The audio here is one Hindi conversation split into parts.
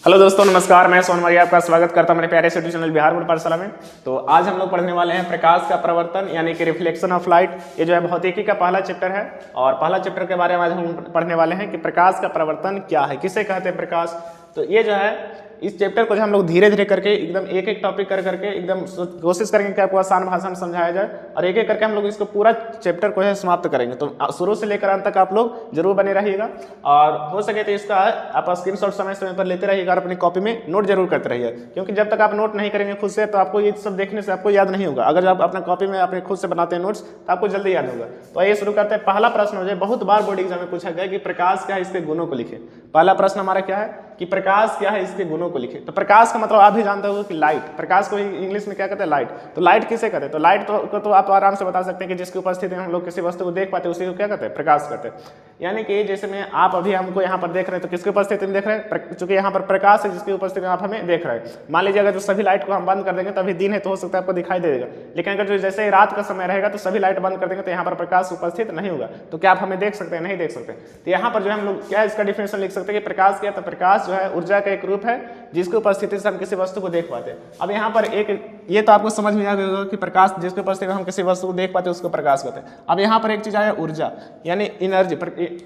हेलो दोस्तों, नमस्कार। मैं सोन मौर्य आपका स्वागत करता हूं मेरे प्यारे से यूट्यूब चैनल बिहार बोर्ड पाठशाला में। तो आज हम लोग पढ़ने वाले हैं प्रकाश का प्रवर्तन यानी कि रिफ्लेक्शन ऑफ लाइट। ये जो है भौतिकी का पहला चैप्टर है और पहला चैप्टर के बारे में आज हम पढ़ने वाले हैं कि प्रकाश का प्रवर्तन क्या है, किसे कहते हैं प्रकाश। तो ये जो है इस चैप्टर को जो हम लोग धीरे धीरे करके एकदम एक एक टॉपिक कर करके एकदम कोशिश करेंगे कि आपको आसान भाषा में समझाया जाए और एक एक करके हम लोग इसको पूरा चैप्टर को है समाप्त करेंगे। तो शुरू से लेकर अंत तक आप लोग जरूर बने रहिएगा और हो सके तो इसका आप स्क्रीनशॉट समय समय पर लेते रहिएगा और अपनी कॉपी में नोट जरूर करते रहिए, क्योंकि जब तक आप नोट नहीं करेंगे खुद से तो आपको ये सब देखने से आपको याद नहीं होगा। अगर आप अपना कॉपी में अपने खुद से बनाते हैं नोट्स तो आपको जल्दी याद होगा। तो आइए शुरू करते हैं। पहला प्रश्न हो जाए, बहुत बार बोर्ड एग्जाम में पूछा गया कि प्रकाश क्या है, इसके गुणों को लिखे। पहला प्रश्न हमारा क्या है कि प्रकाश क्या है, इसके गुणों को लिखे। तो प्रकाश का मतलब आप भी जानते हो कि लाइट। प्रकाश को इंग्लिश में क्या कहते हैं? लाइट। तो लाइट किसे कहते हैं? तो लाइट तो आप आराम से बता सकते हैं कि जिसकी उपस्थिति में हम लोग किसी वस्तु को देख पाते हैं उसी को क्या कहते हैं? प्रकाश कहते हैं। यानी कि जैसे में आप अभी हमको यहाँ पर देख रहे हैं तो किसकी उपस्थिति में देख रहे हैं? चूंकि यहाँ पर प्रकाश है जिसकी उपस्थिति में आप हमें देख रहे हैं। मान लीजिए अगर जो सभी लाइट को हम बंद कर देंगे तो अभी दिन है तो हो सकता है आपको दिखाई दे देगा, लेकिन अगर जो जैसे रात का समय रहेगा तो सभी लाइट बंद कर देंगे तो यहाँ पर प्रकाश उपस्थित नहीं होगा। तो क्या आप हमें देख सकते हैं? नहीं देख सकते। तो यहाँ पर जो हम लोग क्या इसका डिफिनेशन लिख सकते हैं कि प्रकाश क्या? तो प्रकाश जो है ऊर्जा का एक रूप है जिसकी उपस्थिति से हम किसी वस्तु को देख पाते हैं। अब यहाँ पर एक ये तो आपको समझ में आ गया होगा कि प्रकाश जिसके उपस्थिति में हम किसी वस्तु को देख पाते हैं उसको प्रकाश कहते हैं। अब यहाँ पर एक चीज आया ऊर्जा यानी एनर्जी।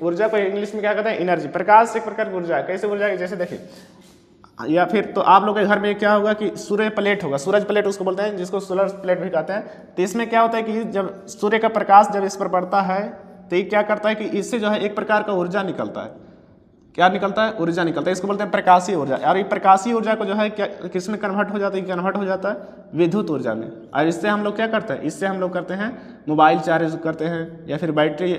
ऊर्जा को इंग्लिश में क्या कहते हैं? एनर्जी। प्रकाश एक प्रकार की ऊर्जा है। कैसे ऊर्जा है? जैसे देखिए, या फिर तो आप लोग के घर में क्या होगा कि सूर्य प्लेट होगा, सूरज प्लेट उसको बोलते हैं, जिसको सोलर प्लेट भी कहते हैं। तो इसमें क्या होता है कि जब सूर्य का प्रकाश जब इस पर पड़ता है तो ये क्या करता है कि इससे जो है एक प्रकार का ऊर्जा निकलता है। क्या निकलता है? ऊर्जा निकलता है। इसको बोलते हैं प्रकाशीय ऊर्जा। और ये प्रकाशीय ऊर्जा को जो है क्या किस में कन्वर्ट हो जाता है? कन्वर्ट हो जाता है विद्युत ऊर्जा में। और इससे हम लोग क्या करते हैं? इससे हम लोग करते हैं मोबाइल चार्ज करते हैं या फिर बैटरी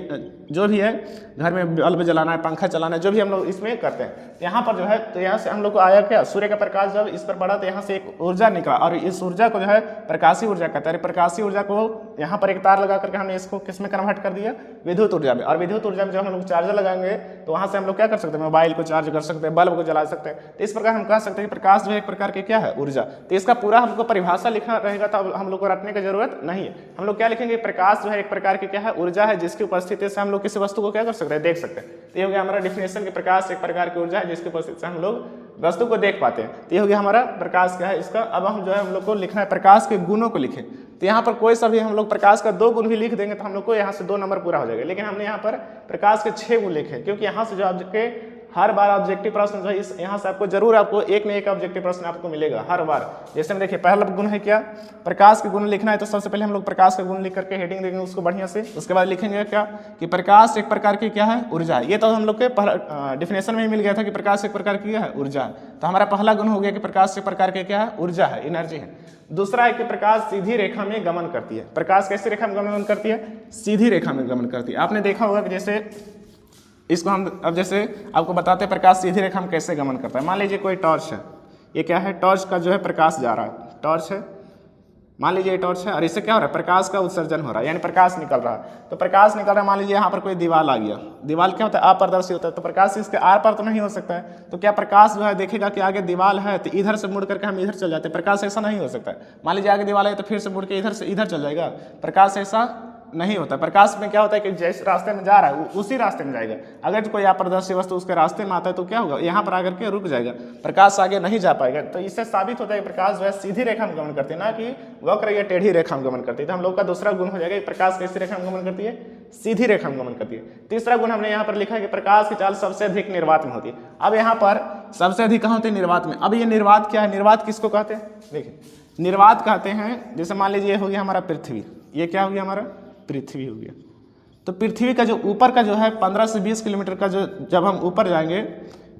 जो भी है घर में बल्ब जलाना है, पंखा चलाना है, जो भी हम लोग इसमें करते हैं। तो यहाँ पर जो है तो यहाँ से हम लोग को आया क्या? सूर्य का प्रकाश जब इस पर पड़ा तो यहाँ से एक ऊर्जा निकला और इस ऊर्जा को जो है प्रकाशीय ऊर्जा कहते हैं। प्रकाशीय ऊर्जा को यहाँ पर एक तार लगा करके हमने इसको किस में कन्वर्ट कर दिया? विद्युत ऊर्जा में। और विद्युत ऊर्जा में जब हम लोग चार्जर लगाएंगे तो वहाँ से हम लोग क्या कर सकते हैं? मोबाइल को चार्ज कर सकते हैं, बल्ब को जला सकते हैं। तो इस प्रकार हम कह सकते हैं कि प्रकाश जो है एक प्रकार की क्या है? ऊर्जा। तो इसका पूरा हमको परिभाषा लिखना रहेगा तो हम लोग को रटने की जरूरत नहीं है। हम लोग क्या लिखेंगे? प्रकाश जो है एक प्रकार की क्या है? ऊर्जा है जिसकी उपस्थिति से हम लोग किसी वस्तु को क्या कर सकते हैं? देख सकते हैं। तो ये हो गया हमारा डिफिनेशन कि प्रकाश एक प्रकार की ऊर्जा है जिसकी उपस्थिति से हम लोग वस्तु को देख पाते हैं। तो ये हो गया हमारा प्रकाश क्या है इसका। अब हम जो है हम लोग को लिखना है प्रकाश के गुणों को लिखें। तो यहाँ पर कोई सा भी हम लोग प्रकाश का 2 गुण भी लिख देंगे तो हम लोग को यहाँ से 2 नंबर पूरा हो जाएगा। लेकिन हमने यहाँ पर प्रकाश के 6 गुण लिखे, क्योंकि यहाँ से जो आपके हर बार ऑब्जेक्टिव प्रश्न जो है इस यहाँ से आपको जरूर आपको एक न एक ऑब्जेक्टिव प्रश्न आपको मिलेगा हर बार। जैसे में देखिए पहला गुण है क्या? प्रकाश के गुण लिखना है। तो सबसे पहले हम लोग प्रकाश का गुण लिख करके हेडिंग देंगे उसको बढ़िया से। उसके बाद लिखेंगे क्या कि प्रकाश एक प्रकार की क्या है? ऊर्जा है। ये तो हम लोग के पहला डिफिनेशन में ही मिल गया था कि प्रकाश एक प्रकार की क्या है? ऊर्जा है। तो हमारा पहला गुण हो गया कि प्रकाश एक प्रकार के क्या है? ऊर्जा है, एनर्जी है। दूसरा है कि प्रकाश सीधी रेखा में गमन करती है। प्रकाश कैसी रेखा में गमन करती है? सीधी रेखा में गमन करती है। आपने देखा होगा कि जैसे इसको हम अब जैसे आपको बताते हैं प्रकाश सीधी रेखा में कैसे गमन करता है। मान लीजिए कोई टॉर्च है, ये क्या है? टॉर्च का जो है प्रकाश जा रहा है, टॉर्च है, मान लीजिए ये टॉर्च है और इससे क्या हो रहा है? प्रकाश का उत्सर्जन हो रहा है यानी प्रकाश निकल रहा है। तो प्रकाश निकल रहा है, मान लीजिए यहाँ पर कोई दीवार आ गया, दीवार क्या होता है? अपारदर्शी होता है। तो प्रकाश इसके आर पार तो नहीं हो सकता है। तो क्या प्रकाश जो है देखेगा कि आगे दीवार है तो इधर से मुड़ करके हम इधर चल जाते हैं? प्रकाश ऐसा नहीं हो सकता है। मान लीजिए आगे दीवार है तो फिर से मुड़ के इधर से इधर चल जाएगा? प्रकाश ऐसा नहीं होता। प्रकाश में क्या होता है कि जिस रास्ते में जा रहा है उसी रास्ते में जाएगा। अगर कोई अपारदर्शी वस्तु उसके रास्ते में आता है तो क्या होगा? यहाँ पर आकर के रुक जाएगा, प्रकाश आगे नहीं जा पाएगा। तो इससे साबित होता है कि प्रकाश जो है सीधी रेखा में गमन करती है, ना कि वक्र या टेढ़ी रेखा में गमन करती है। तो हम लोग का दूसरा गुण हो जाएगा कि प्रकाश कैसी रेखा में गमन करती है? सीधी रेखा में गमन करती है। तीसरा गुण हमने यहाँ पर लिखा है कि प्रकाश की चाल सबसे अधिक निर्वात में होती है। अब यहाँ पर सबसे अधिक कहाँ होती है? निर्वात में। अब ये निर्वात क्या है? निर्वात किसको कहते हैं? देखिए निर्वात कहते हैं, जैसे मान लीजिए हो गया हमारा पृथ्वी, ये क्या हो गया? हमारा पृथ्वी हो गया। तो पृथ्वी का जो ऊपर का जो है 15 से 20 किलोमीटर का जो जब हम ऊपर जाएंगे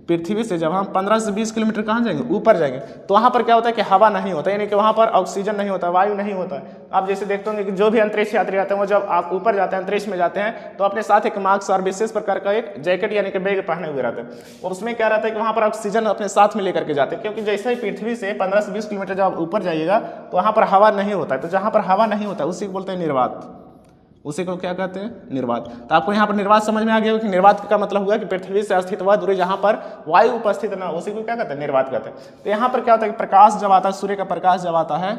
पृथ्वी से, जब हम 15 से 20 किलोमीटर कहाँ जाएंगे? ऊपर जाएंगे, तो वहाँ पर क्या होता है कि हवा नहीं होता, यानी कि वहाँ पर ऑक्सीजन नहीं होता, वायु नहीं होता है। आप जैसे देखते होंगे कि जो भी अंतरिक्ष यात्री आते हैं वो जब आप ऊपर जाते हैं, अंतरिक्ष में जाते हैं, तो अपने साथ एक मास्क और विशेष प्रकार का एक जैकेट यानी कि बैग पहने हुए रहते हैं। और उसमें क्या रहता है कि वहाँ पर ऑक्सीजन अपने साथ में लेकर के जाते हैं, क्योंकि जैसे ही पृथ्वी से 15 से 20 किलोमीटर जब आप ऊपर जाइएगा तो वहाँ पर हवा नहीं होता है। तो जहाँ पर हवा नहीं होता है उसी को बोलते हैं निर्वात। उसी को क्या कहते हैं? निर्वात। तो आपको यहाँ पर निर्वात समझ में आ गया कि निर्वात का मतलब हुआ कि पृथ्वी से अस्तित्व वह दूरी जहाँ पर वायु उपस्थित ना, उसी को क्या कहते हैं? निर्वात कहते हैं। तो यहाँ पर क्या होता है कि प्रकाश जब आता है, सूर्य का प्रकाश जब आता है,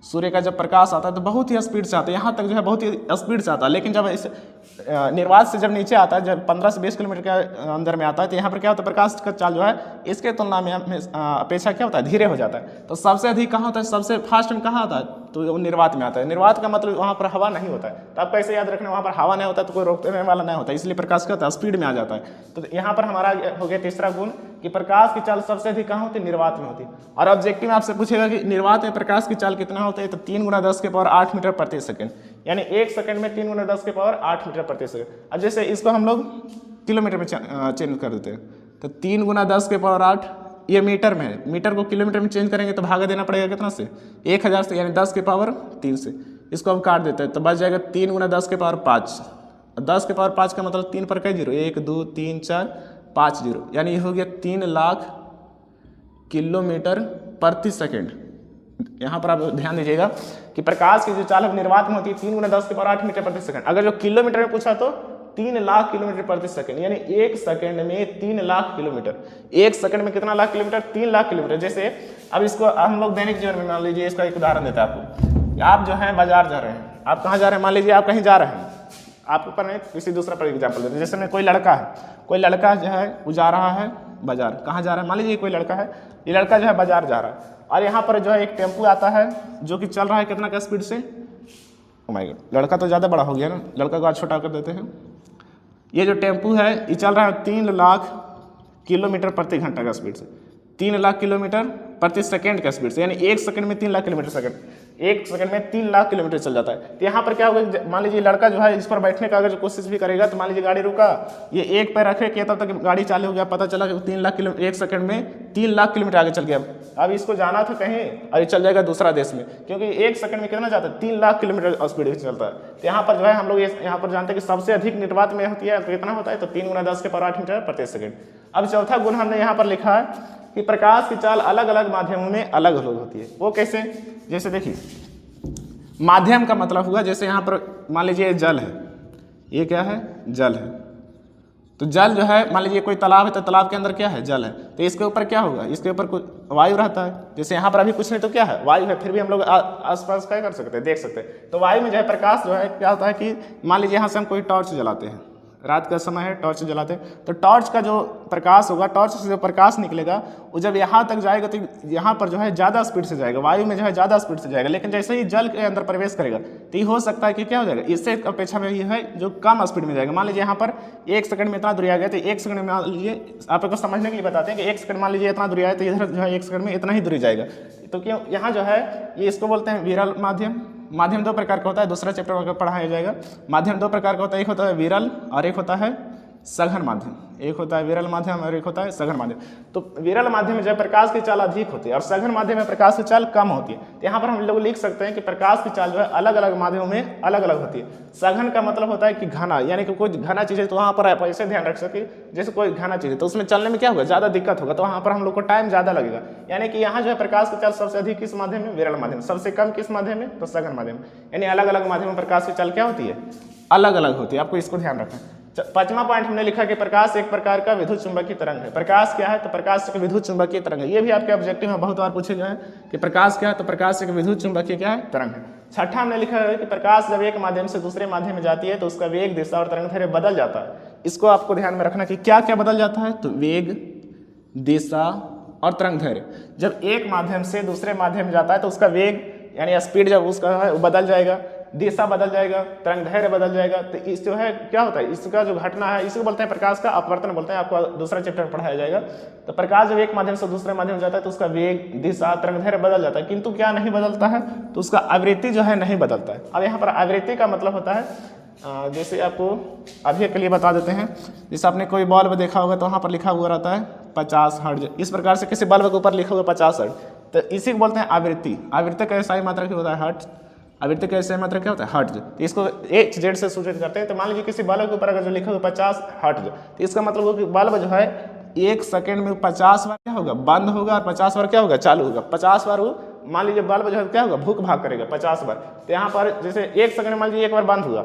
सूर्य का जब प्रकाश आता है तो बहुत ही स्पीड से आता है, यहाँ तक जो है बहुत ही स्पीड से आता है। लेकिन जब इस निर्वात से जब नीचे आता है, जब 15 से 20 किलोमीटर के अंदर में आता है, तो यहाँ पर क्या होता है, प्रकाश का चाल जो है इसके तुलना में अपेक्षा क्या होता है, धीरे हो जाता है। तो सबसे अधिक कहाँ होता है, सबसे फास्ट में कहाँ आता है, तो वो निर्वात में आता है। निर्वात का मतलब वहाँ पर हवा नहीं होता है, तो आप कैसे याद रखना, वहाँ पर हवा नहीं होता है तो कोई रोकने वाला नहीं होता है, इसलिए प्रकाश क्या होता है, स्पीड में आ जाता है। तो यहाँ पर हमारा हो गया तीसरा गुण कि प्रकाश की चाल सबसे अधिक कहाँ होती है, निर्वात में होती है। और ऑब्जेक्टिव में आपसे पूछेगा कि निर्वात में प्रकाश की चाल कितना होता है, तो 3 × 10⁸ मीटर प्रति सेकंड, यानी 1 सेकंड में 3 × 10⁸ मीटर प्रति सेकंड। अब जैसे इसको हम लोग किलोमीटर में चेंज कर देते हैं, तो 3 × 10⁸, ये मीटर में है, मीटर को किलोमीटर में चेंज करेंगे तो भागा देना पड़ेगा कितना से, 1000 से, यानी 10⁻3 से। इसको हम काट देते हैं तो बच जाएगा 3 × 10⁵। 10⁵ का मतलब 3 पर कई जीरो, 1 2 3 4 5 जीरो, यानी ये हो गया 3 लाख किलोमीटर प्रति सेकंड। यहाँ पर आप ध्यान दीजिएगा कि प्रकाश की जो चाल निर्वात में होती है 3 × 10⁸ मीटर प्रति सेकंड। अगर जो किलोमीटर में पूछा तो 3 लाख किलोमीटर प्रति सेकंड, यानी 1 सेकंड में 3 लाख किलोमीटर। 1 सेकंड में कितना लाख किलोमीटर, 3 लाख किलोमीटर। जैसे अब इसको हम लोग दैनिक जीवन में मान लीजिए, इसका एक उदाहरण देता है आपको। आप जो है बाजार जा रहे हैं, आप कहाँ जा रहे हैं, मान लीजिए आप कहीं जा रहे हैं, आपको पर नहीं किसी दूसरा पर एग्जाम्पल देते हैं। जैसे में कोई लड़का जो है वो जा रहा है बाजार, कहाँ जा रहा है, मान लीजिए कोई लड़का है, ये लड़का जो है बाजार जा रहा है, और यहाँ पर जो है एक टेम्पू आता है जो कि चल रहा है कितना का स्पीड से, ओ माय गॉड, लड़का तो ज़्यादा बड़ा हो गया ना, लड़का को आज छोटा कर देते हैं। ये जो टेम्पू है ये चल रहा है 3 लाख किलोमीटर प्रति घंटा का स्पीड से, 3 लाख किलोमीटर प्रति सेकंड का स्पीड से, यानी 1 सेकंड में 3 लाख किलोमीटर सेकंड, 1 सेकंड में 3 लाख किलोमीटर चल जाता है। तो यहाँ पर क्या होगा, मान लीजिए लड़का जो है इस पर बैठने का अगर कोशिश भी करेगा, तो मान लीजिए गाड़ी रुका, ये एक पैर रखे कि तब तक गाड़ी चालू हो गया, पता चला कि 3 लाख किलोमीटर 1 सेकंड में 3 लाख किलोमीटर आगे चल गया। अब इसको जाना था कहीं और ये चल जाएगा दूसरा देश में, क्योंकि 1 सेकंड में कितना जाता है, 3 लाख किलोमीटर स्पीड से चलता है। तो यहाँ पर जो है हम लोग यहाँ पर जानते हैं कि सबसे अधिक निर्वात में होती है, तो कितना होता है, तो 3 × 10⁸ मीटर प्रति सेकंड। अब चौथा गुण हमने यहाँ पर लिखा है कि प्रकाश की चाल अलग अलग माध्यमों में अलग अलग होती है। वो कैसे, जैसे देखिए माध्यम का मतलब हुआ, जैसे यहाँ पर मान लीजिए जल है, ये क्या है, जल है, तो जल जो है मान लीजिए कोई तालाब है, तो तालाब के अंदर क्या है, जल है, तो इसके ऊपर क्या होगा, इसके ऊपर कुछ वायु रहता है। जैसे यहाँ पर अभी कुछ नहीं तो क्या है, वायु है, फिर भी हम लोग आसपास क्या कर सकते हैं, देख सकते हैं। तो वायु में जो है प्रकाश जो है क्या होता है कि मान लीजिए यहाँ से हम कोई टॉर्च जलाते हैं, रात का समय है, टॉर्च जलाते हैं, तो टॉर्च का जो प्रकाश होगा, टॉर्च से जो प्रकाश निकलेगा वो जब यहाँ तक जाएगा तो यहाँ पर जो है ज़्यादा स्पीड से जाएगा, वायु में जो है ज़्यादा स्पीड से जाएगा। लेकिन जैसे ही जल के अंदर प्रवेश करेगा तो ये हो सकता है कि क्या हो जाएगा, इससे अपेक्षा में ये है जो कम स्पीड में जाएगा। मान लीजिए यहाँ पर 1 सेकंड में इतना दूरी आ गया, तो 1 सेकंड में मान लीजिए, आपको समझने के लिए बताते हैं कि 1 सेकंड मान लीजिए इतना दूरी आया, तो इधर जो है 1 सेकंड में इतना ही दूरी जाएगा। तो क्यों यहाँ जो है ये इसको बोलते हैं विरल माध्यम। माध्यम 2 प्रकार का होता है, दूसरा चैप्टर में पढ़ाया जाएगा। माध्यम 2 प्रकार का होता है, एक होता है विरल और एक होता है सघन माध्यम। एक होता है विरल माध्यम और एक होता है सघन माध्यम। तो विरल माध्यम में जब प्रकाश की चाल अधिक होती है और सघन माध्यम में प्रकाश की चाल कम होती है। तो यहाँ पर हम लोग लिख सकते हैं कि प्रकाश की चाल जो है अलग अलग माध्यमों में अलग अलग होती है। सघन का मतलब होता है कि घना, यानी कि कोई घना चीज़ है तो वहाँ पर आप ऐसे ध्यान रख सके, जैसे कोई घना चीज़ है तो उसमें चलने में क्या होगा, ज़्यादा दिक्कत होगा, तो वहाँ पर हम लोग को टाइम ज़्यादा लगेगा। यानी कि यहाँ जो है प्रकाश की चाल सबसे अधिक किस माध्यम में, विरल माध्यम, सबसे कम किस माध्यम में, तो सघन माध्यम। यानी अलग अलग माध्यम में प्रकाश की चाल क्या होती है, अलग अलग होती है। आपको इसको ध्यान रखना है। 5वां पॉइंट हमने लिखा कि प्रकाश एक प्रकार का विद्युत चुंबकीय तरंग है। प्रकाश क्या है, तो प्रकाश एक विद्युत चुंबकीय तरंग है। ये भी आपके ऑब्जेक्टिव में बहुत बार पूछे गए हैं कि प्रकाश क्या है, तो प्रकाश एक विद्युत चुंबकीय क्या है, तरंग है। 6वां हमने लिखा है कि प्रकाश जब एक माध्यम से दूसरे माध्यम में जाती है तो उसका वेग, दिशा और तरंगदैर्घ्य बदल जाता है। इसको आपको ध्यान में रखना कि क्या क्या बदल जाता है, तो वेग, दिशा और तरंगदैर्घ्य। जब एक माध्यम से दूसरे माध्यम में जाता है तो उसका वेग यानी स्पीड जब उसका है वो बदल जाएगा, दिशा बदल जाएगा, तरंगदैर्घ्य बदल जाएगा। तो इस जो है क्या होता है, इसका जो घटना है इसको बोलते हैं प्रकाश का अपवर्तन बोलते हैं। आपको दूसरा चैप्टर पढ़ाया जाएगा। तो प्रकाश जब एक माध्यम से दूसरे माध्यम में जाता है तो उसका वेग, दिशा, तरंगदैर्घ्य बदल जाता है, किंतु क्या नहीं बदलता है, तो उसका आवृत्ति जो है नहीं बदलता है। अब यहाँ पर आवृत्ति का मतलब होता है, जैसे आपको अभी के लिए बता देते हैं, जैसे आपने कोई बल्ब देखा होगा तो वहाँ पर लिखा हुआ रहता है 50 हर्ट्ज। इस प्रकार से किसी बल्ब के ऊपर लिखा हुआ 50 हर्ट्ज, तो इसी को बोलते हैं आवृत्ति। आवृत्ति का ऐसा ही मात्रा क्या होता है, हर्ट्ज। आवृत्ति का ऐसा ही मात्रा क्या होता है, हर्ट्ज। तो इसको HZ से सूचित करते हैं। तो मान लीजिए किसी बल्ब के ऊपर अगर जो लिखा हुआ 50 हर्ट्ज, तो इसका मतलब होगा कि बल्ब जो है 1 सेकंड में 50 बार क्या होगा, बंद होगा, और 50 बार क्या होगा, चालू होगा। 50 बार वो मान लीजिए बल्ब जो है क्या होगा, भूक भाग करेगा 50 बार। तो यहाँ पर जैसे 1 सेकंड मान लीजिए एक बार बंद हुआ,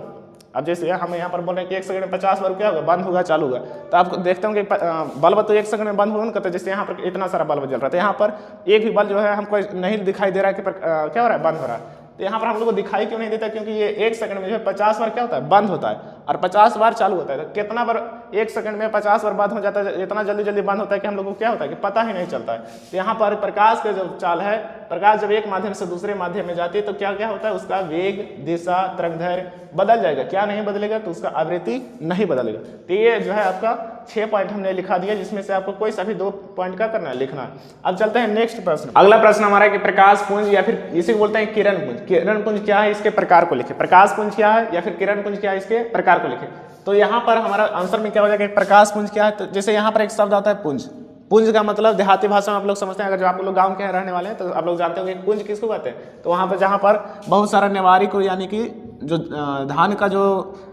अब जैसे हम यहाँ पर बोल रहे हैं कि 1 सेकंड में 50 बार क्या होगा, बंद होगा चालू होगा। तो आप देखते होंगे बल्ब तो 1 सेकंड में बंद होगा ना, तो जैसे यहाँ पर इतना सारा बल्ब जल रहा था, यहाँ पर एक भी बल्ब जो है हमको नहीं दिखाई दे रहा है कि क्या हो रहा है, बंद हो रहा है। तो यहाँ पर हम लोग को दिखाई क्यों नहीं देता, क्योंकि ये 1 सेकंड में जो है 50 बार क्या होता है, बंद होता है और 50 बार चालू होता है। तो कितना बार 1 सेकंड में 50 बार बंद हो जाता है, इतना जल्दी जल्दी बंद होता है कि हम लोग को क्या होता है कि पता ही नहीं चलता है। तो यहाँ पर प्रकाश का जो चाल है, प्रकाश जब एक माध्यम से दूसरे माध्यम में जाती है तो क्या क्या होता है, उसका वेग, दिशा, तरंगदैर्घ्य बदल जाएगा। क्या नहीं बदलेगा, तो उसका आवृत्ति नहीं बदलेगा। तो ये जो है आपका 6 पॉइंट हमने लिखा दिया, जिसमें से आपको कोई सा भी 2 पॉइंट का करना है, लिखना है। अब चलते हैं नेक्स्ट प्रश्न। अगला प्रश्न हमारा है कि प्रकाश पुंज या फिर इसी को बोलते हैं किरण पुंज। किरण पुंज क्या है, इसके प्रकार को लिखे। प्रकाश पुंज क्या है या फिर किरण पुंज क्या है, इसके प्रकार को लिखे। तो यहाँ पर हमारा आंसर में क्या हो जाएगा, प्रकाश पुंज क्या है। तो जैसे यहाँ पर एक शब्द आता है पुंज। पुंज का मतलब देहाती भाषा में आप लोग समझते हैं, अगर जो आप लोग गांव के रहने वाले हैं तो आप लोग जानते होंगे पुंज किसको कहते हैं। तो वहाँ पर जहाँ पर बहुत सारा नेवारी को, यानी कि जो धान का जो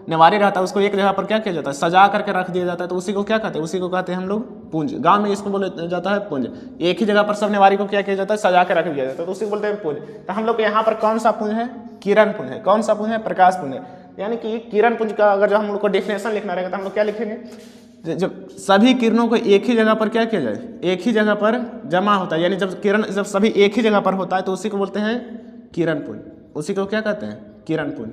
नेवारी रहता है उसको एक जगह पर क्या किया जाता है, सजा करके रख दिया जाता है, तो उसी को क्या कहते हैं, उसी को कहते हैं हम लोग पुंज। गांव में इसको बोला जाता है पुंज। एक ही जगह पर सब नेवारी को क्या किया जाता है, सजा के रख दिया जाता है, तो उसी को बोलते हैं पुंज। तो हम लोग यहाँ पर कौन सा पुंज है, किरण पुंज है। कौन सा पुंज है, प्रकाश पुंज है। यानी कि किरण पुंज का अगर जो हम लोग को डेफिनेशन लिखना रहेगा तो हम लोग क्या लिखेंगे, जब सभी किरणों को एक ही जगह पर क्या किया जाए, एक ही जगह पर जमा होता है, यानी जब सभी एक ही जगह पर होता है तो उसी को बोलते हैं किरण पुंज। उसी को क्या कहते हैं, किरण पुंज।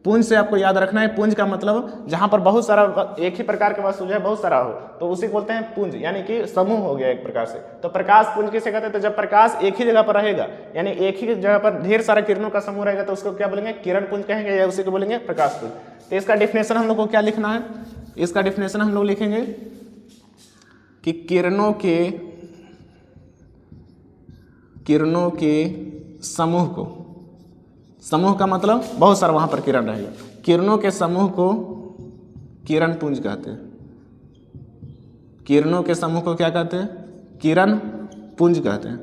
पुंज से आपको याद रखना है, पुंज का मतलब जहां पर बहुत सारा एक ही प्रकार के वस्तु जो है बहुत सारा हो तो उसी को बोलते हैं पुंज, यानी कि समूह हो गया एक प्रकार से। तो प्रकाश पुंज किसे कहते हैं, तो जब प्रकाश एक ही जगह पर रहेगा, यानी एक ही जगह पर ढेर सारा किरणों का समूह रहेगा तो उसको क्या बोलेंगे, किरण पुंज कहेंगे, या उसी को बोलेंगे प्रकाश पुंज। तो इसका डिफिनेशन हम लोग को क्या लिखना है, इसका डिफिनेशन हम लोग लिखेंगे कि किरणों के समूह को, समूह का मतलब बहुत सारा वहां पर किरण रहेगा, किरणों के समूह को किरण पुंज कहते हैं। किरणों के समूह को क्या कहते हैं, किरण पुंज कहते हैं।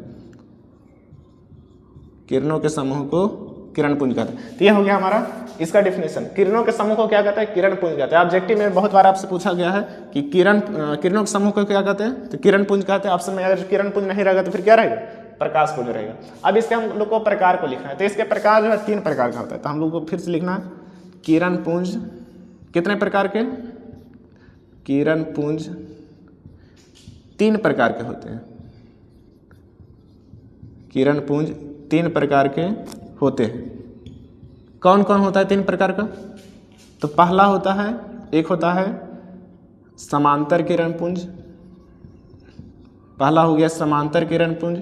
किरणों के समूह को किरण पुंज कहते हैं। तो यह हो गया हमारा इसका डिफिनेशन। किरणों के समूह को क्या कहते हैं, किरण पुंज कहते हैं। ऑब्जेक्टिव में बहुत बार आपसे पूछा गया है कि किरणों के समूह को क्या कहते हैं, तो किरण पुंज कहते हैं। ऑप्शन में अगर किरण पुंज नहीं रहेगा तो फिर क्या रहेगा, प्रकाश पुंज रहेगा। अब इसके हम लोग को प्रकार को लिखना है, तो इसके प्रकार जो है 3 प्रकार का होता है। तो हम लोग को फिर से लिखना है किरण पुंज कितने प्रकार के, किरण पुंज 3 प्रकार के होते हैं। किरण पुंज 3 प्रकार के होते हैं। कौन कौन होता है 3 प्रकार का, तो पहला होता है, एक होता है समांतर किरण पुंज। पहला हो गया समांतर किरण पुंज।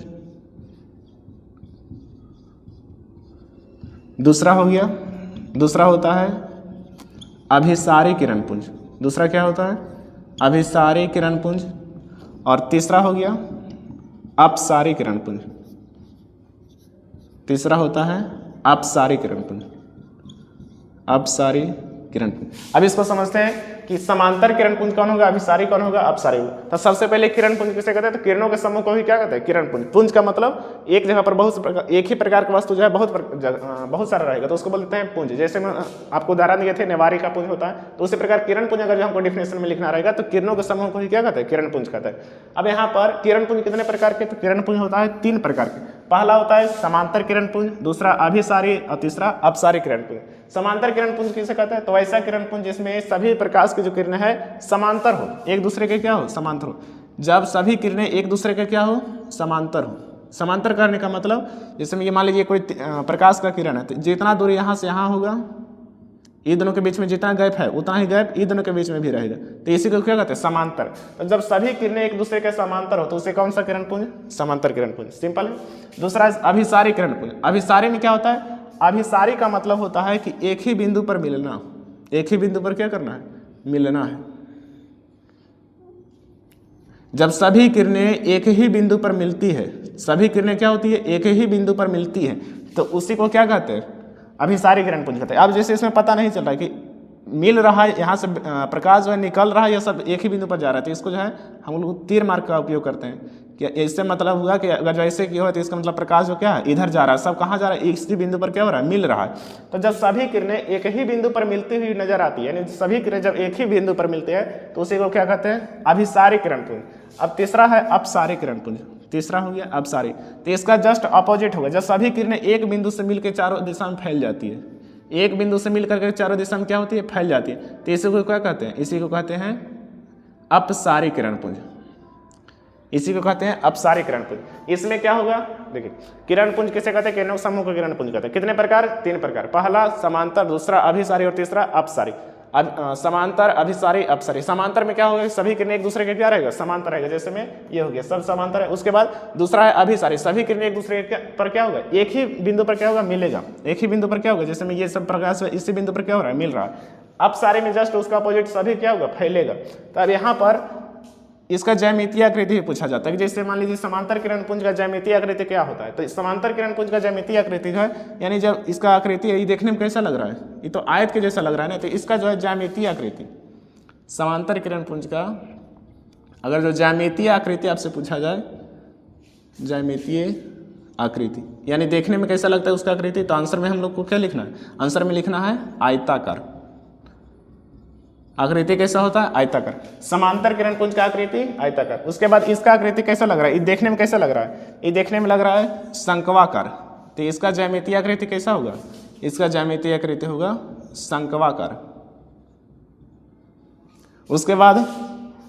दूसरा होता है अभिसारी किरण पुंज। दूसरा क्या होता है, अभिसारी किरण पुंज। और तीसरा हो गया अपसारी किरण पुंज। तीसरा होता है अपसारी किरण पुंज, अपसारी किरण पुंज। अब इसको समझते हैं कि समांतर किरण पुंज कौन होगा, अभिसारी कौन होगा, अपसारी होगा। तो सबसे पहले किरण पुंज किसे कहते हैं, तो किरणों के समूह को ही क्या कहते हैं, किरण पुंज। पुंज का मतलब एक जगह पर एक ही प्रकार का वस्तु जो है बहुत सारा रहेगा तो उसको बोलते हैं पुंज। जैसे मैं आपको उदाहरण दिए थे, नेवारी का पुंज होता है, तो उसी प्रकार किरण पुंज अगर जो हमको डिफिनेशन में लिखना रहेगा तो किरणों के समूह को ही क्या कहते हैं, किरण पुंज कहते हैं। अब यहाँ पर किरण पुंज कितने प्रकार के, तो किरण पुंज होता है 3 प्रकार के। पहला होता है समांतर किरण पुंज, दूसरा अभिसारी और तीसरा अपसारी किरण पुंज। समांतर किरण पुंज किसे कहते हैं, तो ऐसा किरण पुंज जिसमें सभी प्रकाश की जो किरणें है समांतर हो, एक दूसरे के क्या हो, समांतर हो। जब सभी किरणें एक दूसरे के क्या हो, समांतर हो। समांतर करने का मतलब जैसे ये मान लीजिए कोई प्रकाश का किरण है, तो जितना दूर यहाँ से यहाँ होगा, ये दोनों के बीच में जितना गैप है उतना ही गैप ये दोनों के बीच में भी रहेगा, तो इसी को क्या कहते हैं, समांतर। तो जब सभी किरणें एक दूसरे के समांतर हो तो उसे कौन सा किरण पुंज, समांतर किरण पुंज। सिंपल है। दूसरा अभिसारी किरण पुंज। अभिसारी में क्या होता है, अभिसारी का मतलब होता है कि एक ही बिंदु पर मिलना। एक ही बिंदु पर क्या करना है, मिलना है। जब सभी किरणें एक ही बिंदु पर मिलती है, सभी किरणें क्या होती है, एक ही बिंदु पर मिलती है, तो उसी को क्या कहते हैं, अभिसारी किरण पुंज कहते हैं। अब जैसे इसमें पता नहीं चल रहा है कि मिल रहा है, यहाँ से प्रकाश जो है निकल रहा है, या सब एक ही बिंदु पर जा रहा है, तो इसको जो है हम लोग तीर मार्ग का उपयोग करते हैं कि इससे मतलब हुआ कि अगर जैसे कि हो तो इसका मतलब प्रकाश जो क्या है, इधर जा रहा है, सब कहाँ जा रहा है, इसी बिंदु पर क्या हो रहा है, मिल रहा है। तो जब सभी किरणें एक ही बिंदु पर मिलती हुई नजर आती है, यानी सभी किरणें जब एक ही बिंदु पर मिलते हैं तो उसी को क्या कहते हैं, अभिसारी किरण पुंज। अब तीसरा है अपसारी किरण पुंज। तीसरा हो गया अपसारी, तो इसका जस्ट अपोजिट होगा। जब सभी किरणें एक बिंदु से मिलकर चारों दिशा में फैल जाती है, एक बिंदु से मिल करके चारों दिशा में क्या होती है, फैल जाती है। तो इसी को क्या कहते हैं, इसी को कहते हैं अपसारी किरणपुंज। इसी को कहते हैं अपसारी किरणपुंज। इसमें क्या होगा, देखिए किरणपुंज किसे कहते हैं, किरणों समूह को किरणपुंज कहते हैं। कितने प्रकार, 3 प्रकार। पहला समांतर, दूसरा अभिसारी और तीसरा अपसारी। समांतर, अभिसारी, अपसारी। समांतर में क्या होगा, सभी किरणें एक दूसरे के क्या रहेगा, समांतर रहेगा। जैसे में ये हो गया, सब समांतर है। उसके बाद दूसरा है अभिसारी, सभी किरणें एक दूसरे पर क्या होगा, एक ही बिंदु पर क्या होगा, मिलेगा। एक ही बिंदु पर क्या होगा, जैसे में ये सब प्रकाश इसी बिंदु पर क्या हो रहा है, मिल रहा है। अपसारी में जस्ट उसका अपोजिट, सभी क्या होगा, फैलेगा। तो अब यहाँ पर इसका ज्यामितीय आकृति भी पूछा जाता है कि जैसे मान लीजिए समांतर किरणपुंज का ज्यामितीय आकृति क्या होता है। तो समांतर किरणपुंज का ज्यामितीय आकृति जो है, यानी जब इसका आकृति है, ये देखने में कैसा लग रहा है, ये तो आयत के जैसा लग रहा है ना। तो इसका जो है ज्यामितीय आकृति, समांतर किरणपुंज का अगर जो ज्यामितीय आकृति आपसे पूछा जाए, ज्यामितीय आकृति यानी देखने में कैसा लगता है उसका आकृति, तो आंसर में हम लोग को क्या लिखना है, आंसर में लिखना है आयताकार। आकृति कैसा होता है, आयताकार। समांतर किरणपुंज का आकृति आयताकार। उसके बाद इसका आकृति कैसा लग रहा है, ये देखने में कैसा लग रहा है, ये देखने में लग रहा है शंक्वाकार। तो इसका ज्यामितीय आकृति कैसा होगा, इसका ज्यामितीय आकृति होगा शंक्वाकार। उसके बाद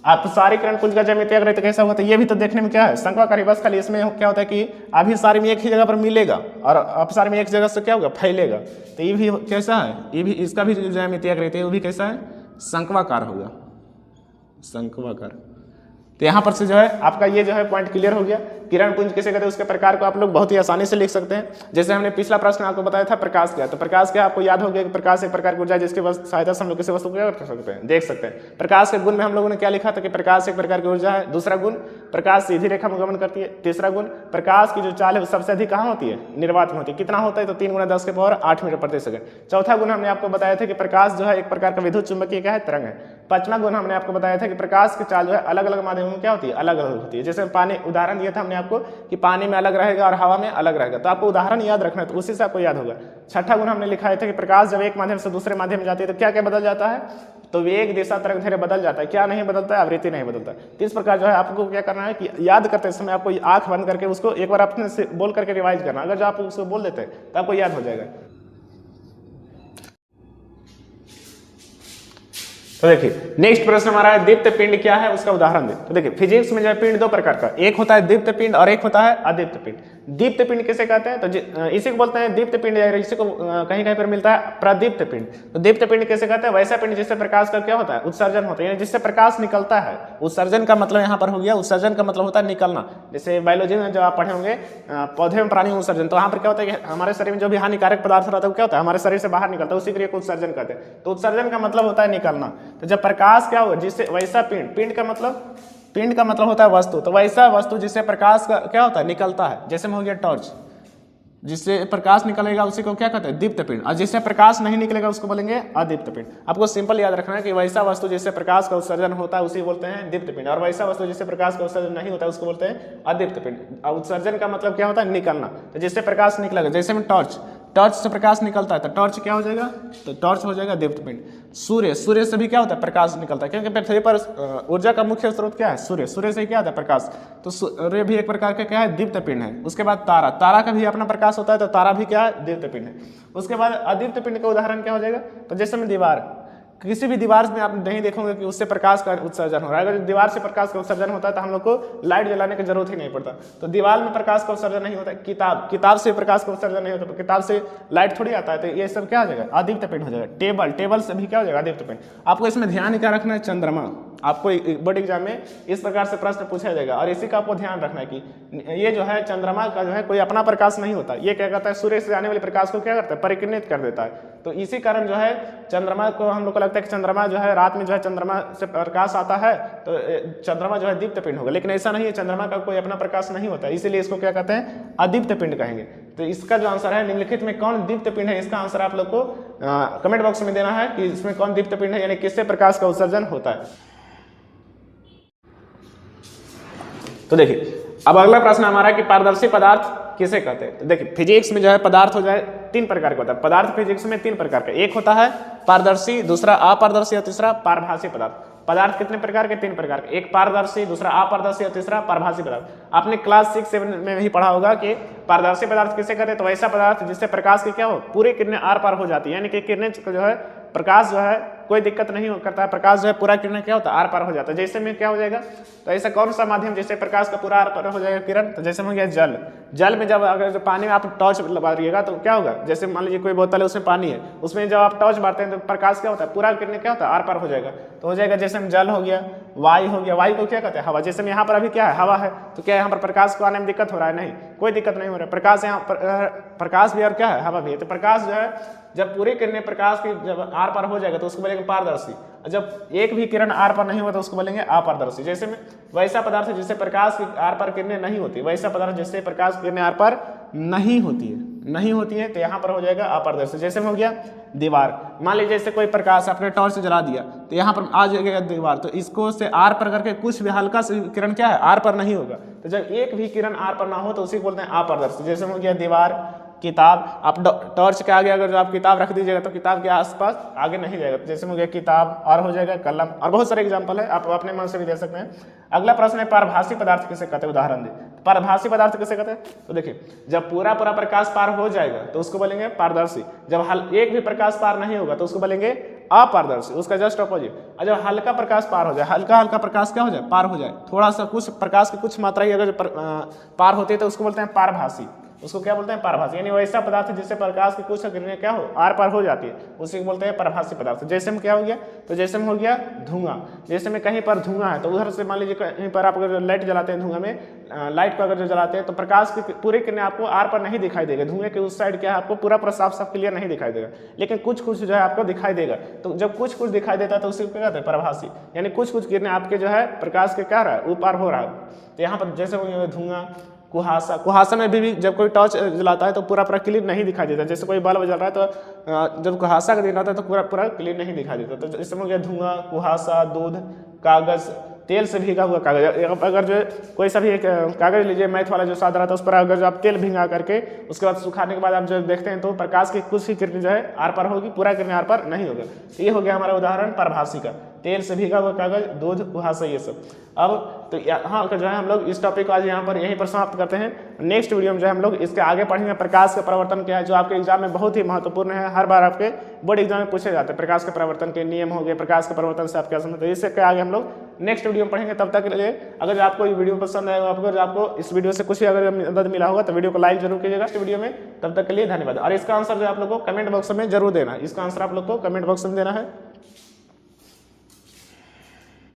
अपसारी किरणपुंज का ज्यामितीय आकृति कैसा होगा, तो ये भी तो देखने में क्या है, शंक्वाकार। बस खाली इसमें क्या होता है कि अभिसारी में एक ही जगह पर मिलेगा और अपसारी में एक जगह से क्या होगा, फैलेगा। तो ये भी कैसा है, ये भी, इसका भी जो ज्यामितीय आकृति है वो भी कैसा है, शंक्वाकार होगा, शंक्वाकार। तो यहाँ पर से जो है आपका ये जो है पॉइंट क्लियर हो गया। किरणपुंज किसे कहते हैं, उसके प्रकार को आप लोग बहुत ही आसानी से लिख सकते हैं। जैसे हमने पिछला प्रश्न आपको बताया था प्रकाश क्या, तो प्रकाश क्या आपको याद हो गया कि प्रकाश एक प्रकार की ऊर्जा है जिसकी सहायता से हम लोग किसी वस्तु को क्या कर सकते हैं, देख सकते हैं। प्रकाश के गुण में हम लोगों ने क्या लिखा था कि प्रकाश एक प्रकार की ऊर्जा है। दूसरा गुण, प्रकाश सीधी रेखा में गमन करती है। तीसरा गुण, प्रकाश की जो चाल है वो सबसे अधिक कहाँ होती है, निर्वात में होती है। कितना होता है, तो 3 × 10⁸ मीटर प्रति सेकंड। चौथा गुण हमने आपको बताया था कि प्रकाश जो है एक प्रकार का विद्युत चुंबकीय क्या है, तरंग है। पांचवा गुण हमने आपको बताया था कि प्रकाश की चाल जो है अलग अलग माध्यमों में क्या होती है, अलग अलग होती है। जैसे पानी, उदाहरण दिया था हमने आपको कि पानी में अलग रहेगा और हवा में अलग रहेगा। तो आपको उदाहरण याद रखना है, तो उसी से आपको याद होगा। छठा गुण हमने लिखा था कि प्रकाश जब एक माध्यम से दूसरे माध्यम में जाती है तो क्या क्या बदल जाता है, तो वेग, दिशा, तरंग धैर्य बदल जाता है। क्या नहीं बदलता है, आवृत्ति नहीं बदलता। तो इस प्रकार जो है आपको क्या करना है कि याद करते समय आपको आंख बंद करके उसको एक बार अपने से बोल करके रिवाइज करना। अगर जो आप उसको बोल देते हैं तो आपको याद हो जाएगा। तो देखिए नेक्स्ट प्रश्न हमारा है दीप्त पिंड क्या है, उसका उदाहरण दे। तो देखिए फिजिक्स में जो है पिंड 2 प्रकार का, एक होता है दीप्त पिंड और एक होता है अदीप्त पिंड। दीप्त पिंड किसे कहते हैं, तो इसी को बोलते हैं दीप्त पिंड, या इसी को कहीं कहीं पर मिलता है प्रदीप्त पिंड। तो दीप्त पिंड किसे कहते हैं, वैसा पिंड जिससे प्रकाश का क्या होता है, उत्सर्जन होता है, यानी जिससे प्रकाश निकलता है। उत्सर्जन का मतलब यहाँ पर हो गया, उत्सर्जन का मतलब होता है निकलना। जैसे बायोलॉजी में जब आप पढ़े होंगे पौधे में प्राणी उत्सर्जन, तो वहाँ पर क्या होता है कि हमारे शरीर में जो भी हानिकारक पदार्थ रहता है वो क्या होता है, हमारे शरीर से बाहर निकलता है, उसी क्रिया को उत्सर्जन कहते हैं। तो उत्सर्जन का मतलब होता है निकलना। तो जब प्रकाश क्या होगा, जिससे वैसा पिंड, पिंड का मतलब होता है वस्तु, तो वैसा वस्तु जिससे प्रकाश का क्या होता है, निकलता है। जैसे में हो गया टॉर्च, जिससे प्रकाश निकलेगा उसी को क्या कहते हैं, दीप्त पिंड। और जिससे प्रकाश नहीं निकलेगा उसको बोलेंगे अदीप्त पिंड। आपको सिंपल याद रखना है कि वैसा वस्तु जिससे प्रकाश का उत्सर्जन होता है उसी बोलते हैं दीप्त पिंड, और वैसा वस्तु जिससे प्रकाश का उत्सर्जन नहीं होता है उसको बोलते हैं अदीप्त पिंड। उत्सर्जन का मतलब क्या होता है, निकलना। तो जिससे प्रकाश निकलेगा, जैसे में टॉर्च, टॉर्च से प्रकाश निकलता है तो टॉर्च क्या हो जाएगा, तो टॉर्च हो जाएगा दीप्त पिंड। सूर्य, सूर्य से भी क्या होता है, प्रकाश निकलता है, क्योंकि पृथ्वी पर ऊर्जा का मुख्य स्रोत क्या है, सूर्य। सूर्य से क्या होता है, प्रकाश। तो सूर्य भी एक प्रकार का क्या है, दीप्त पिंड है। उसके बाद तारा, तारा का भी अपना प्रकाश होता है, तो तारा भी क्या है, दीप्त पिंड है। उसके बाद अदीप्त पिंड का उदाहरण क्या हो जाएगा, तो जैसे में दीवार, किसी भी दीवार में आप नहीं देखोगे कि उससे प्रकाश का उत्सर्जन हो रहा है। अगर दीवार से प्रकाश का उत्सर्जन होता है तो हम लोग को लाइट जलाने की जरूरत ही नहीं पड़ता। तो दीवार में प्रकाश का उत्सर्जन नहीं होता। किताब से प्रकाश का उत्सर्जन नहीं होता, किताब से लाइट थोड़ी आता है। तो ये सब क्या हो जाएगा, अदीप्त पिंड हो जाएगा। टेबल से भी क्या हो जाएगा, अदीप्त पिंड। आपको इसमें ध्यान क्या रखना है, चंद्रमा। आपको बोर्ड एग्जाम में इस प्रकार से प्रश्न पूछा जाएगा और इसी का आपको ध्यान रखना है कि ये जो है चंद्रमा का जो है कोई अपना प्रकाश नहीं होता। ये क्या करता है, सूर्य से आने वाले प्रकाश को क्या करता है, परिकिर्णित कर देता है। तो इसी कारण जो है चंद्रमा को हम लोग को लगता है कि चंद्रमा जो है रात में जो है चंद्रमा से प्रकाश आता है तो चंद्रमा जो है दीप्त पिंड होगा, लेकिन ऐसा नहीं है, चंद्रमा का कोई अपना प्रकाश नहीं होता, इसीलिए इसको क्या कहते हैं, अदीप्त पिंड कहेंगे। तो इसका जो आंसर है निम्नलिखित में कौन दीप्त पिंड है, इसका आंसर आप लोग को कमेंट बॉक्स में देना है कि इसमें कौन दीप्त पिंड है, यानी किससे प्रकाश का उत्सर्जन होता है। तो देखिए अब अगला प्रश्न हमारा कि पारदर्शी पदार्थ किसे कहते हैं। तो देखिए फिजिक्स में जो है पदार्थ हो जाए 3 प्रकार का होता है। पदार्थ फिजिक्स में 3 प्रकार का, एक होता है पारदर्शी, दूसरा अपारदर्शी और तीसरा पारभासी पदार्थ। पदार्थ कितने प्रकार के? 3 प्रकार के, एक पारदर्शी, दूसरा अपारदर्शी और तीसरा पारभासी पदार्थ। आपने क्लास 6-7 में भी पढ़ा होगा कि पारदर्शी पदार्थ किसे कहते हैं? तो ऐसा पदार्थ जिससे प्रकाश की क्या हो, पूरी किरणें आर पार हो जाती है, यानी कि किरणें जो है प्रकाश जो है कोई दिक्कत नहीं करता है, प्रकाश जो है पूरा किरण क्या होता है? आर पार हो जाता है। जैसे में क्या हो जाएगा? तो ऐसा कौन सा माध्यम जैसे प्रकाश का पूरा आर पार हो जाएगा किरण? तो जैसे में हो गया जल। जल में जब अगर जो पानी में आप टॉर्च लगाइएगा तो क्या होगा? जैसे मान लीजिए कोई बोतल है उसमें पानी है, उसमें जब आप टॉर्च मारते हैं तो प्रकाश क्या होता है? पूरा किरण क्या होता है? आर पार हो जाएगा। तो हो जाएगा जैसे में जल हो गया, वायु हो गया, वायु को क्या कहते हैं? हवा। जैसे में यहाँ पर अभी क्या है? हवा है, तो क्या यहाँ पर प्रकाश को आने में दिक्कत हो रहा है? नहीं, कोई दिक्कत नहीं हो रहा है। प्रकाश यहाँ प्रकाश भी और क्या है? हवा भी है। तो प्रकाश जो है जब पूरी किरणें प्रकाश की जब आर पार हो जाएगा तो उसको बोलेंगे पारदर्शी, जब एक भी किरण आर पार नहीं होगा तो उसको बोलेंगे अपारदर्शी। जैसे में वैसा पदार्थ जिससे प्रकाश की आर पार किरणें नहीं होती, वैसा पदार्थ जिससे प्रकाश की किरणें आर पार नहीं होती है तो यहाँ पर हो जाएगा अपारदर्शी। जैसे में हो गया दीवार। मान लीजिए जैसे कोई प्रकाश आपने टॉर्च से जला दिया तो यहाँ पर आ जाएगा दीवार, तो इसको से आर पर करके कुछ भी हल्का से किरण क्या है? आर पर नहीं होगा। तो जब एक भी किरण आर पर ना हो तो उसी को बोलते हैं अपारदर्शी। जैसे में हो गया दीवार, किताब। आप टॉर्च के आगे अगर जो आप किताब रख दीजिएगा तो किताब के आसपास आगे नहीं जाएगा। जैसे में हो गया किताब, और हो जाएगा कलम, और बहुत सारे एग्जांपल है, आप अपने मन से भी दे सकते हैं। अगला प्रश्न है पारभासी पदार्थ किसे कहते हैं? उदाहरण दे। पारभासी पदार्थ किसे कहते हैं? तो देखिए जब पूरा प्रकाश पार हो जाएगा तो उसको बोलेंगे पारदर्शी। जब एक भी प्रकाश पार नहीं होगा तो उसको बोलेंगे अपारदर्शी, उसका जस्ट अपोजिट। और जब हल्का प्रकाश पार हो जाए, हल्का प्रकाश क्या हो जाए? पार हो जाए, थोड़ा सा कुछ प्रकाश की कुछ मात्रा ही अगर पार होती है तो उसको बोलते हैं पारभासी। उसको क्या बोलते हैं? पारभासी। यानी वैसा पदार्थ जिससे प्रकाश की कुछ किरणें क्या हो? आर पार हो जाती है, उसी को बोलते हैं पारभासी पदार्थ। जैसे में क्या हो गया? तो जैसे में हो गया धुआं। जैसे में कहीं पर धुआं है तो उधर से मान लीजिए कहीं पर आप अगर लाइट जलाते हैं, धुआं में लाइट को अगर जो जलाते हैं तो प्रकाश की पूरी किरणें आपको आर पर नहीं दिखाई देगा। धुएं के उस साइड क्या है? आपको पूरा साफ क्लियर नहीं दिखाई देगा, लेकिन कुछ जो है आपको दिखाई देगा। तो जब कुछ दिखाई देता है तो उसी को क्या कहते हैं? पारभासी। यानी कुछ किरणें आपके जो है प्रकाश के क्या रहा है? ऊपर हो रहा है। तो यहाँ पर जैसे धुआं, कुहासा में भी जब कोई टॉर्च जलाता है तो पूरा क्लियर नहीं दिखाई देता। जैसे कोई बल्ब जल रहा है तो जब कुहासा का दिन आता है तो पूरा क्लियर नहीं दिखाई देता। तो इसमें हो गया धुआं, कुहासा, दूध, कागज, तेल से भीगा हुआ कागज। अगर जो कोई सा भी एक कागज लीजिए, मैथ वाला जो सादा रहता है, उस पर अगर जो आप तेल भिंगा करके उसके बाद सुखाने के बाद आप जो देखते हैं तो प्रकाश की कुछ ही किरण जो है आर पार होगी, पूरा किरण आर पार नहीं होगा। तो ये हो गया हमारा उदाहरण पारभासी का। तेल से भीगा हुआ कागज, दूध, कुहासा, ये सब। अब तो यहाँ जो है हम लोग इस टॉपिक को आज यहाँ पर यहीं पर समाप्त करते हैं। नेक्स्ट वीडियो में जो है हम लोग इसके आगे पढ़ेंगे प्रकाश का परिवर्तन क्या है, जो आपके एग्जाम में बहुत ही महत्वपूर्ण है। हर बार आपके बोर्ड एग्जाम में पूछे जाते हैं। प्रकाश के परिवर्तन के नियम हो गए, प्रकाश के परिवर्तन से आप क्या समझते हैं, इससे आगे हम लोग नेक्स्ट वीडियो में पढ़ेंगे। तब तक के लिए अगर आपको ये वीडियो पसंद आएगा, अगर आपको इस वीडियो से कुछ भी अगर मदद मिला होगा तो वीडियो को लाइक जरूर कीजिएगा इस वीडियो में। तब तक के लिए धन्यवाद। और इसका आंसर जो आप लोग को कमेंट बॉक्स में जरूर देना है। इसका आंसर आप लोग को कमेंट बॉक्स में देना है।